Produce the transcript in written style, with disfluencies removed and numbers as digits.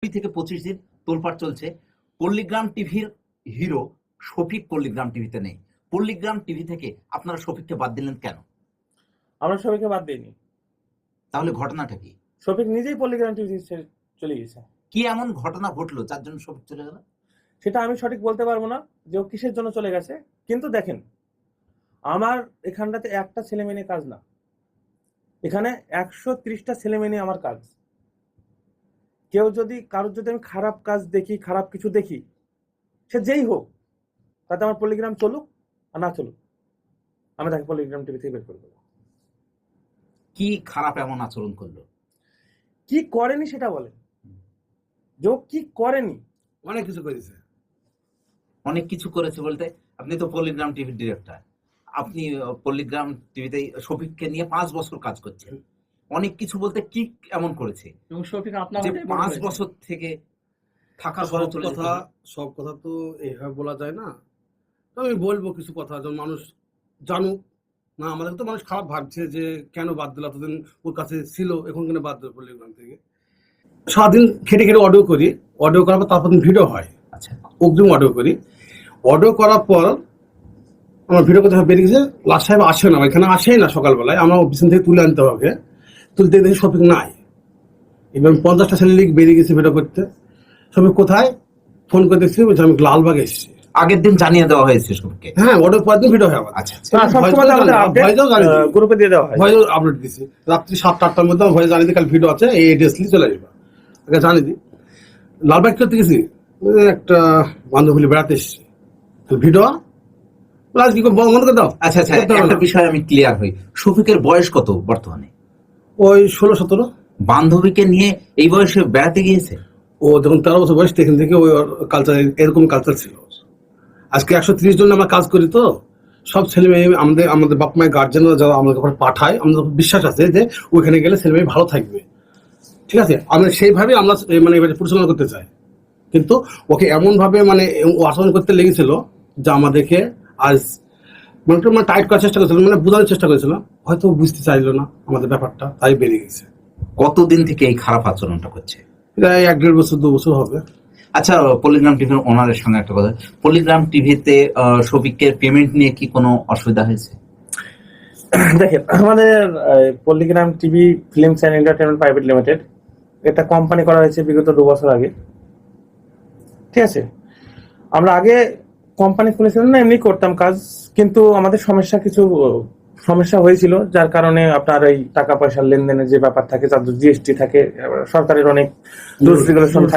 থেকে 25 দিন তোলপাড় চলছে। পল্লীগ্রাম টিভির হিরো শফিক পল্লীগ্রাম টিভিতে নেই। পল্লীগ্রাম টিভি থেকে আপনারা শফিককে বাদ দিলেন কেন? আমরা শফিককে বাদ দিইনি। তাহলে ঘটনাটা কি? শফিক নিজেই পল্লীগ্রাম টিভি চলে গেছে। কি এমন ঘটনা ঘটলো যার জন্য শফিক চলে গেল? সেটা আমি সঠিক বলতে পারবো না যে ও কিসের জন্য চলে গেছে, কিন্তু দেখেন আমার এখানটাতে একটা ছেলে মেয়ে নিয়ে কাজ না, এখানে 130টা ছেলে মেয়ে নিয়ে আমার কাজ। কেউ যদি কারোর যদি আমি খারাপ কাজ দেখি, খারাপ কিছু দেখি, সে যেই হোক, তাতে আমার পল্লীগ্রাম চলুক আর না চলুক, আমি তাকে পল্লীগ্রাম টিভি থেকে বের করে দেবো। কি খারাপ এমন আচরণ করলো? কি করেনি সেটা বলেন। যে কি করেনি? অনেক কিছু করেছে। অনেক কিছু করেছে বলতে আপনি তো পল্লীগ্রাম টিভির ডিরেক্টর, আপনি পল্লীগ্রাম টিভিতে শফিককে নিয়ে 5 বছর কাজ করছেন। অনেক কিছু বলতে কি এমন করেছে এবং শফিক আপনার যে 5 বছর থেকে থাকার পরে চলে যেতে হলো? সব কথা তো এইভাবে বলা যায় না। তো আমি বলবো কিছু কথা যেন মানুষ জানুক। না আমাদের তো মানুষ খারাপ ভাবছে যে কেন বাদ দিল, এতদিন ওর কাছে ছিল, এখন কেন বাদ দিল পল্লীগ্রাম থেকে। সারাদিন খেটে খেটে অডিও করি, অডিও করার পর তারপর ভিডিও হয়। আচ্ছা, অগ্রিম অডিও করি, অডিও করার পর আমার ভিডিও কথা বেরিয়ে গেছে। লাস্ট সাহেব আসে না, এখানে আসেই না সকালবেলায়, আমরা অফিস থেকে তুলে আনতে হবে। তুলতে দেখি শফিক নাই। এবার 50টা ছেলে লিগ বেরিয়ে গেছে ভিডিও করতে। শফিক কোথায়? ফোন করে দেখছি, বলছে আমি লালবাগে এসেছি। আগের দিন জানিয়ে দেওয়া হয়েছে সবকে? হ্যাঁ, অর্ডার পরের দিন ভিডিও হয়। আচ্ছা, গ্রুপে দিয়ে দেওয়া হয়, ভয়েস আপলোড দিছি রাত্রি 7টা-8টার মধ্যে। ভয়েস জানিয়ে দিই কাল ভিডিও আছে, এই এড্রেস নিয়ে চলে আসবে। আগে জানিয়ে দিই। লালবাগ করতে গেছি, একটা বান্ধবী বেড়াতে এসেছি, ভিডিও কি বন্ধ করে দাও। আচ্ছা আচ্ছা, একটা বিষয় আমি ক্লিয়ার হই, শফিকের বয়স কত বর্তমানে? ওই 16-17। বান্ধবীকে নিয়ে এই বয়সে বেড়াতে গিয়েছে? ও যখন 13 বছর বয়স থেকে ওই কালচার, এরকম কালচার ছিল। আজকে 130 জন আমরা কাজ করি, তো সব ছেলে মেয়ে আমাদের বাপ মায়ের গার্জেনরা যারা আমাদের পাঠায়, আমাদের বিশ্বাস আছে যে ওইখানে গেলে ছেলে মেয়ে ভালো থাকবে। ঠিক আছে, আমরা সেইভাবে আমরা মানে পরিচালনা করতে চাই। কিন্তু ওকে এমন ভাবে মানে ও আচরণ করতে লেগেছিল যে আমাদেরকে আজ মানে টাইট করার চেষ্টা করেছিল, মানে বোঝানোর চেষ্টা করেছিল। হয়তো বুঝতে চাইলো না আমাদের ব্যাপারটা, তাই বেরিয়ে গেছে। কতদিন থেকে এই খারাপ আচরণটা করছে? প্রায় 1-1.5 বছর 2 বছর হবে। আচ্ছা, পল্লীগ্রাম টিভির ওনারের সঙ্গে একটা কথা, পল্লীগ্রাম টিভিতে শফিকের পেমেন্ট নিয়ে কি কোনো অসুবিধা হয়েছে? দেখেন, আমাদের Palligram TV films and entertainment private limited, এটা কোম্পানি করা হয়েছে বিগত 2 বছর আগে। ঠিক আছে, আমরা আগে কোম্পানি খুলেছিলাম না, এমনি করতাম কাজ, কিন্তু আমাদের কিছু সমস্যা হয়েছিল, যার কারণে আপনার এই টাকা পয়সার লেনদেনের যে ব্যাপার থাকে, তার জিএসটি থাকে, সরকারের অনেক রুলস রেগুলেশন থাকে।